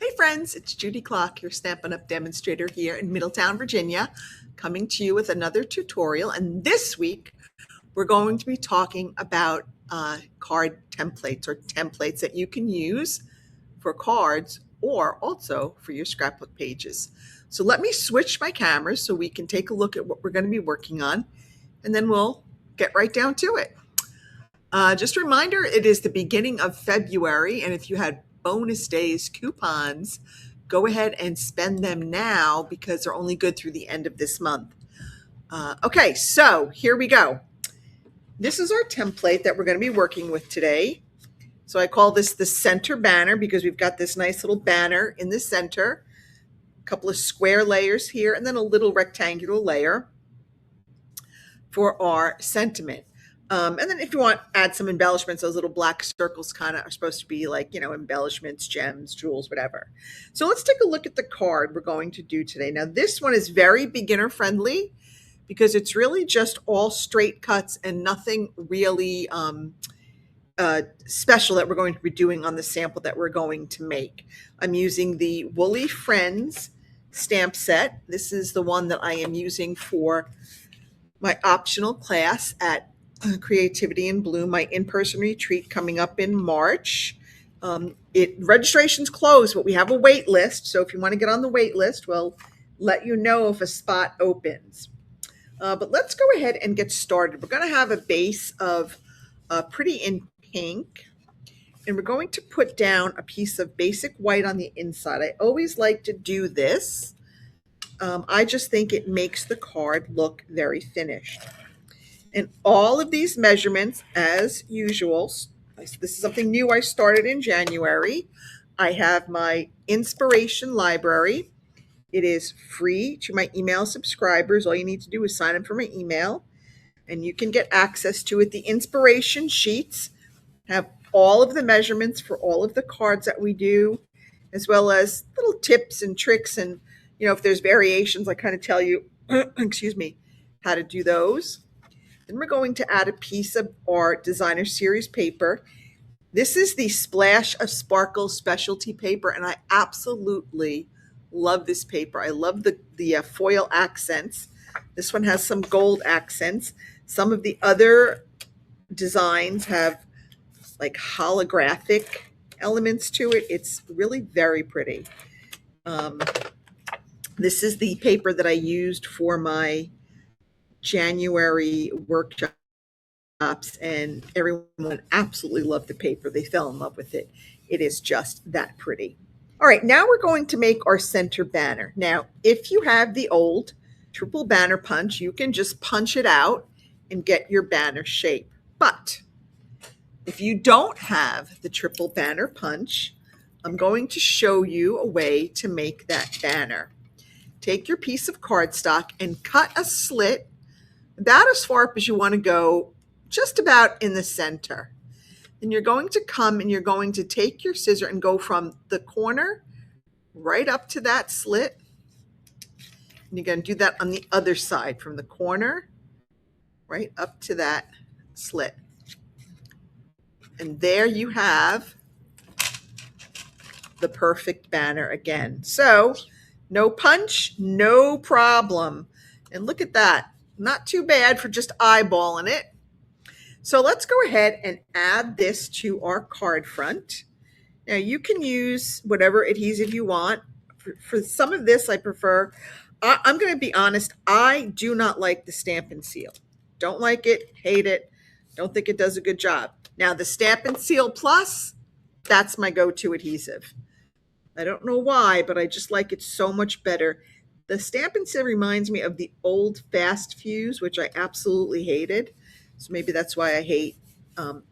Hey friends, it's Judy Clock, your Stampin' Up! Demonstrator here in Middletown, Virginia, coming to you with another tutorial. And this week, we're going to be talking about card templates or templates that you can use for cards or also for your scrapbook pages. So let me switch my cameras so we can take a look at what we're going to be working on, and then we'll get right down to it. Just a reminder, it is the beginning of February, and if you had bonus days coupons, go ahead and spend them now because they're only good through the end of this month. Okay, so here we go. This is our template that we're going to be working with today. So I call this the center banner because we've got this nice little banner in the center, a couple of square layers here, and then a little rectangular layer for our sentiment. And then if you want, add some embellishments. Those little black circles kind of are supposed to be like, embellishments, gems, jewels, whatever. So let's take a look at the card we're going to do today. Now, this one is very beginner friendly because it's really just all straight cuts and nothing really special that we're going to be doing on the sample that we're going to make. I'm using the Woolly Friends stamp set. This is the one that I am using for my optional class at Creativity in Bloom, my in-person retreat coming up in March. Registration's closed, but we have a wait list. So if you want to get on the wait list, we'll let you know if a spot opens. But let's go ahead and get started. We're going to have a base of Pretty in Pink, and we're going to put down a piece of basic white on the inside. I always like to do this. I just think it makes the card look very finished. And all of these measurements, as usual, this is something new I started in January. I have my inspiration library. It is free to my email subscribers. All you need to do is sign up for my email, and you can get access to it. The inspiration sheets have all of the measurements for all of the cards that we do, as well as little tips and tricks. And, if there's variations, I kind of tell you, excuse me, how to do those. Then we're going to add a piece of our designer series paper. This is the Splash of Sparkle specialty paper, and I absolutely love this paper. I love the foil accents. This one has some gold accents. Some of the other designs have like holographic elements to it. It's really very pretty. This is the paper that I used for my January workshops, and everyone absolutely loved the paper. They fell in love with it. It is just that pretty. All right, now we're going to make our center banner. Now, if you have the old triple banner punch, you can just punch it out and get your banner shape. But if you don't have the triple banner punch, I'm going to show you a way to make that banner. Take your piece of cardstock and cut a slit about as far up as you want to go, just about in the center. Then you're going to come and you're going to take your scissor and go from the corner right up to that slit. And you're going to do that on the other side, from the corner right up to that slit. And there you have the perfect banner again. So no punch, no problem. And look at that. Not too bad for just eyeballing it. So let's go ahead and add this to our card front. Now you can use whatever adhesive you want. For some of this, I prefer, I'm going to be honest, I do not like the Stamp and Seal. Don't like it, hate it, don't think it does a good job. Now the Stamp and Seal Plus, that's my go-to adhesive. I don't know why, but I just like it so much better. The Stamp and Seal reminds me of the old Fast Fuse, which I absolutely hated. So maybe that's why I hate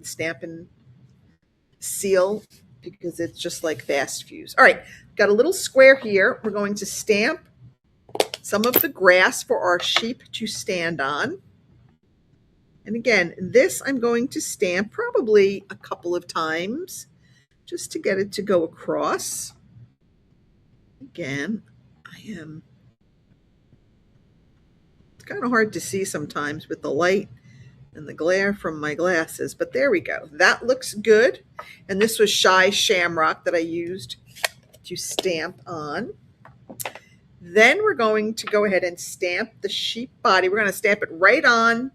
Stamp and Seal, because it's just like Fast Fuse. All right, got a little square here. We're going to stamp some of the grass for our sheep to stand on. And again, this I'm going to stamp probably a couple of times just to get it to go across. Again, it's kind of hard to see sometimes with the light and the glare from my glasses, but there we go. That looks good. And this was Shy Shamrock that I used to stamp on. Then we're going to go ahead and stamp the sheep body. We're going to stamp it right on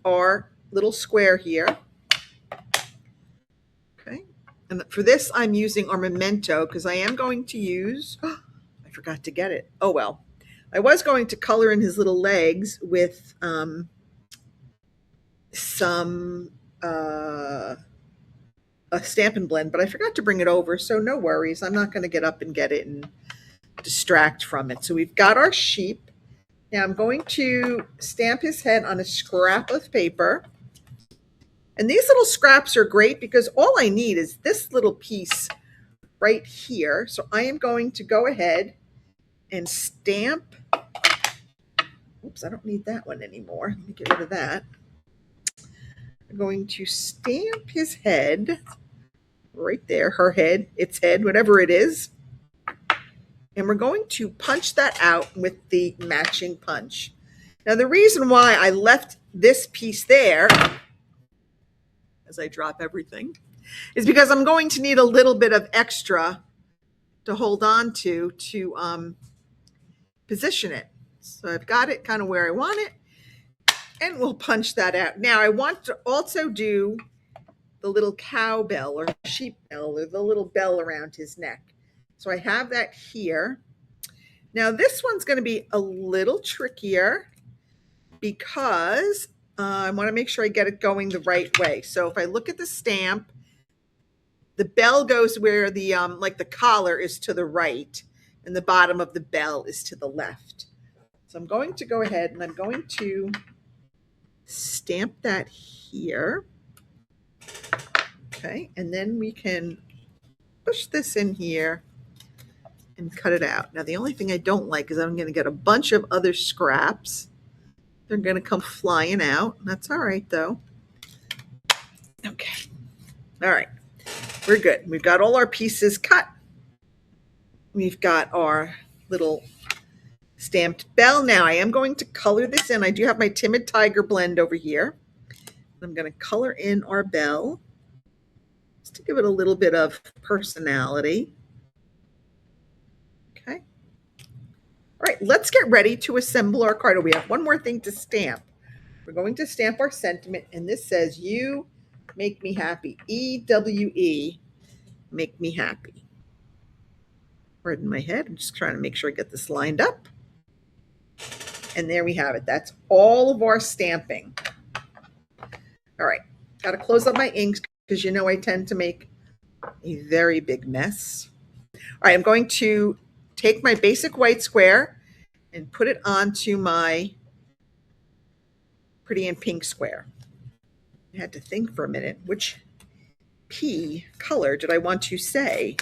our little square here. Okay. And for this, I'm using our Memento because I am going to use, oh, I forgot to get it. Oh, well. I was going to color in his little legs with some a Stampin' Blend, but I forgot to bring it over, so no worries. I'm not going to get up and get it and distract from it. So we've got our sheep. Now I'm going to stamp his head on a scrap of paper. And these little scraps are great because all I need is this little piece right here. So I am going to go ahead and stamp. Oops, I don't need that one anymore. Let me get rid of that. I'm going to stamp his head right there, her head, its head, whatever it is. And we're going to punch that out with the matching punch. Now, the reason why I left this piece there, as I drop everything, is because I'm going to need a little bit of extra to hold on to position it. So I've got it kind of where I want it, and we'll punch that out. Now, I want to also do the little cow bell or sheep bell or the little bell around his neck. So I have that here. Now this one's going to be a little trickier because I want to make sure I get it going the right way. So if I look at the stamp, the bell goes where the like the collar is to the right and the bottom of the bell is to the left. So I'm going to go ahead and I'm going to stamp that here. Okay, and then we can push this in here and cut it out. Now, the only thing I don't like is I'm going to get a bunch of other scraps. They're going to come flying out. That's all right, though. Okay. All right. We're good. We've got all our pieces cut. We've got our little stamped bell. Now, I am going to color this in. I do have my Timid Tiger blend over here. I'm going to color in our bell just to give it a little bit of personality. Okay. All right, let's get ready to assemble our card. We have one more thing to stamp. We're going to stamp our sentiment, and this says, "You make me happy." EWE, make me happy. Pardon my head. I'm just trying to make sure I get this lined up. And there we have it. That's all of our stamping. All right, got to close up my inks because you know I tend to make a very big mess. All right, I'm going to take my basic white square and put it onto my Pretty in Pink square. I had to think for a minute, which P color did I want to say?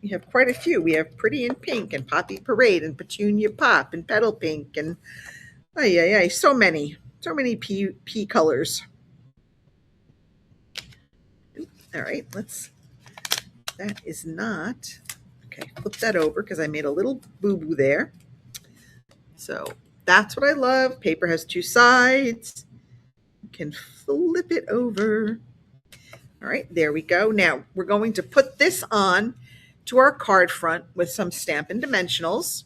We have quite a few. We have Pretty in Pink and Poppy Parade and Petunia Pop and Petal Pink and so many P colors. All right, that is not, okay, flip that over because I made a little boo-boo there. So that's what I love. Paper has two sides. You can flip it over. All right, there we go. Now we're going to put this on to our card front with some Stampin' Dimensionals.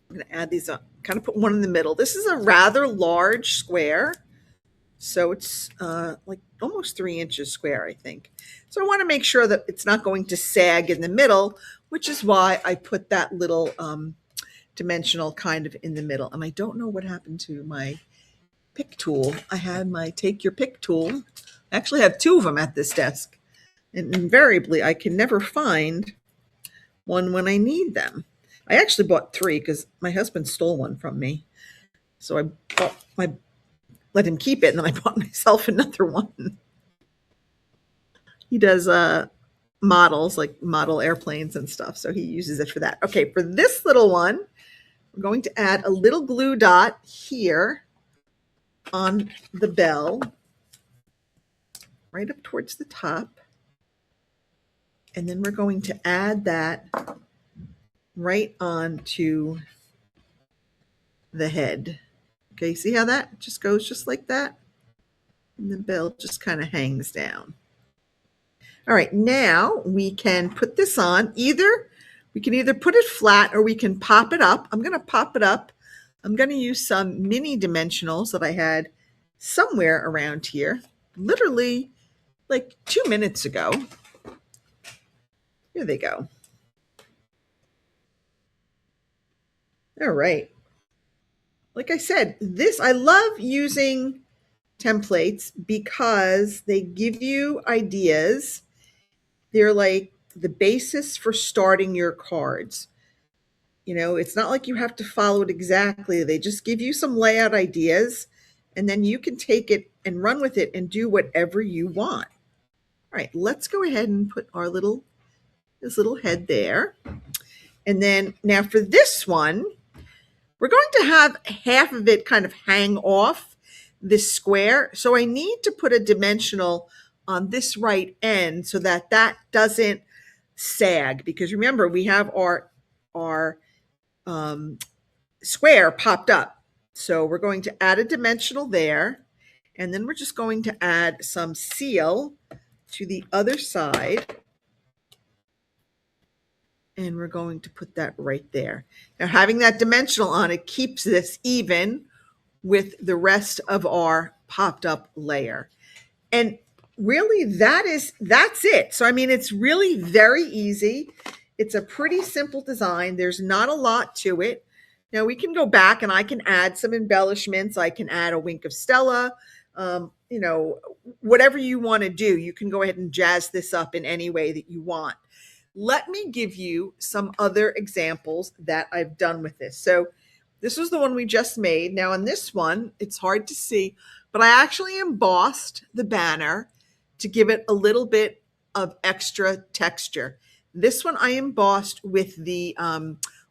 I'm going to add these up, kind of put one in the middle. This is a rather large square. So it's like almost 3 inches square, I think. So I want to make sure that it's not going to sag in the middle, which is why I put that little dimensional kind of in the middle. And I don't know what happened to my pick tool. I had my Take Your Pick tool. I actually have 2 of them at this desk. And invariably, I can never find one when I need them. I actually bought 3 because my husband stole one from me. So I let him keep it, and then I bought myself another one. He does models, like model airplanes and stuff, so he uses it for that. Okay, for this little one, we're going to add a little glue dot here on the bell, right up towards the top. And then we're going to add that right onto the head. Okay, see how that just goes just like that? And the bell just kind of hangs down. All right, now we can put this on. We can either put it flat or we can pop it up. I'm going to pop it up. I'm going to use some mini dimensionals that I had somewhere around here, literally like 2 minutes ago. Here they go. All right. Like I said, I love using templates because they give you ideas. They're like the basis for starting your cards. You know, it's not like you have to follow it exactly. They just give you some layout ideas, and then you can take it and run with it and do whatever you want. All right, let's go ahead and put this little head there. And then now for this one, we're going to have half of it kind of hang off this square. So I need to put a dimensional on this right end so that that doesn't sag, because remember, we have our square popped up. So we're going to add a dimensional there, and then we're just going to add some seal to the other side. And we're going to put that right there. Now, having that dimensional on it keeps this even with the rest of our popped up layer. And really that's it. So I mean, it's really very easy. It's a pretty simple design. There's not a lot to it. Now we can go back and I can add some embellishments. I can add a wink of Stella. You know, whatever you want to do, you can go ahead and jazz this up in any way that you want. Let me give you some other examples that I've done with this. So this was the one we just made. Now on this one, it's hard to see, but I actually embossed the banner to give it a little bit of extra texture. This one I embossed with the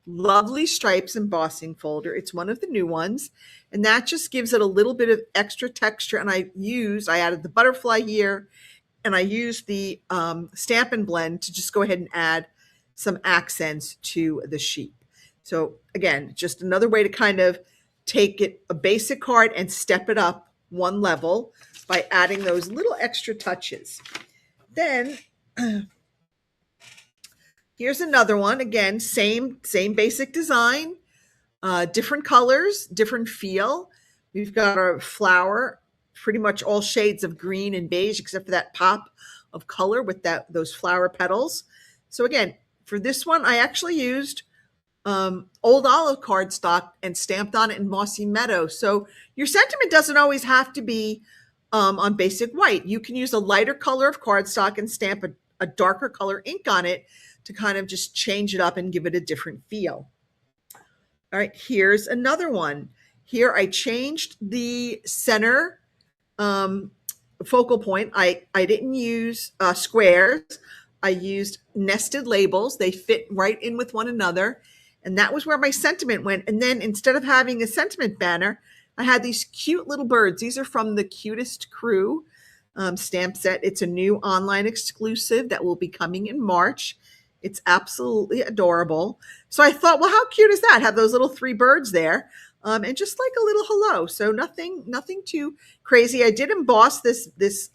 Lovely Stripes embossing folder. It's one of the new ones, and that just gives it a little bit of extra texture. And I added the butterfly here, and I used the Stamp and Blend to just go ahead and add some accents to the sheep. So again, just another way to kind of take a basic card and step it up one level by adding those little extra touches. Then here's another one. Again, same basic design, different colors, different feel. We've got our flower, pretty much all shades of green and beige, except for that pop of color with those flower petals. So again, for this one, I actually used old olive cardstock and stamped on it in Mossy Meadow. So your sentiment doesn't always have to be on basic white. You can use a lighter color of cardstock and stamp a darker color ink on it to kind of just change it up and give it a different feel. All right, here's another one. Here I changed the center focal point. I didn't use squares. I used nested labels. They fit right in with one another. And that was where my sentiment went. And then instead of having a sentiment banner, I had these cute little birds. These are from the Cutest Crew stamp set. It's a new online exclusive that will be coming in March. It's absolutely adorable. So I thought, well, how cute is that? Have those little 3 birds there. And just like a little hello. So nothing too crazy. I did emboss this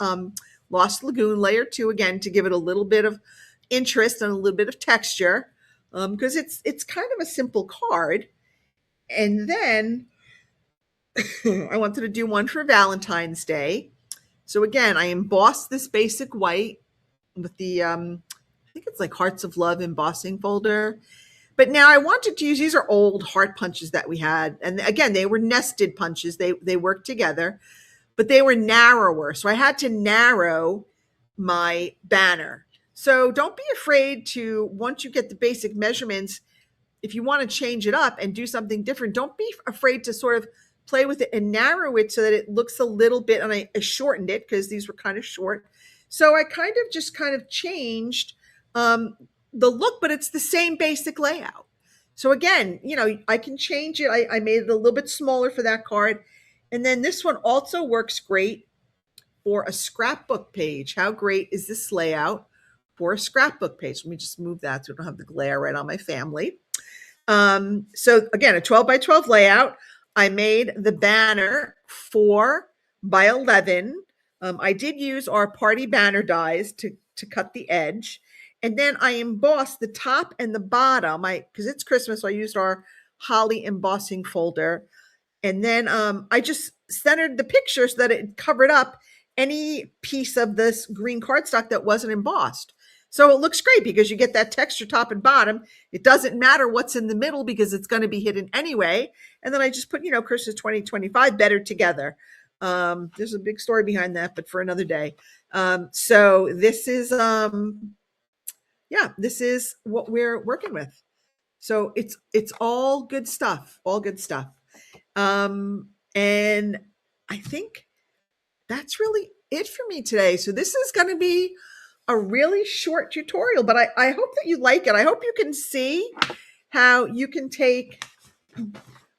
Lost Lagoon layer 2 again to give it a little bit of interest and a little bit of texture, because it's kind of a simple card. And then I wanted to do one for Valentine's Day. So again, I embossed this basic white with the I think it's like Hearts of Love embossing folder. But now I wanted to use, these are old heart punches that we had. And again, they were nested punches. They worked together, but they were narrower. So I had to narrow my banner. So don't be afraid to, once you get the basic measurements, if you want to change it up and do something different, don't be afraid to sort of play with it and narrow it so that it looks a little bit, and I shortened it because these were kind of short. So I kind of changed the look, but it's the same basic layout. So again, I can change it. I made it a little bit smaller for that card. And then this one also works great for a scrapbook page. How great is this layout for a scrapbook page? Let me just move that so I don't have the glare right on my family. So again, a 12 by 12 layout. I made the banner 4 by 11. I did use our party banner dies to to cut the edge. And then I embossed the top and the bottom. Because it's Christmas, so I used our holly embossing folder. And then I just centered the picture so that it covered up any piece of this green cardstock that wasn't embossed. So it looks great because you get that texture top and bottom. It doesn't matter what's in the middle because it's going to be hidden anyway. And then I just put, Christmas 2025 better together. There's a big story behind that, but for another day. So this is, this is what we're working with. So it's all good stuff, all good stuff. And I think that's really it for me today. So this is going to be a really short tutorial, but I hope that you like it. I hope you can see how you can take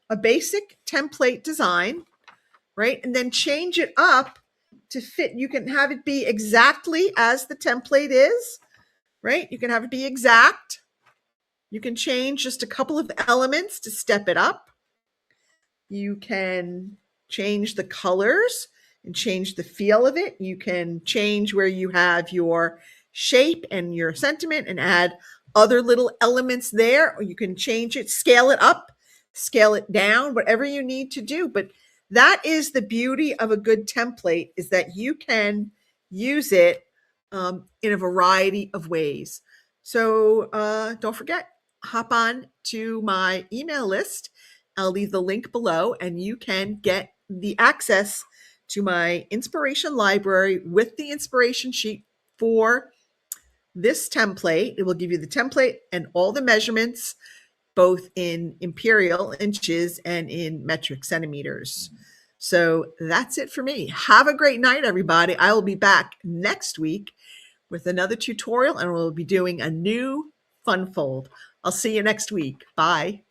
a basic template design, right? And then change it up to fit. You can have it be exactly as the template is, right? You can have it be exact. You can change just a couple of elements to step it up. You can change the colors and change the feel of it. You can change where you have your shape and your sentiment and add other little elements there, or you can change it, scale it up, scale it down, whatever you need to do. But that is the beauty of a good template, is that you can use it in a variety of ways. So don't forget, hop on to my email list. I'll leave the link below, and you can get the access to my inspiration library with the inspiration sheet for this template. It will give you the template and all the measurements, both in imperial inches and in metric centimeters. So that's it for me. Have a great night, everybody. I will be back next week with another tutorial, and we'll be doing a new fun fold. I'll see you next week. Bye.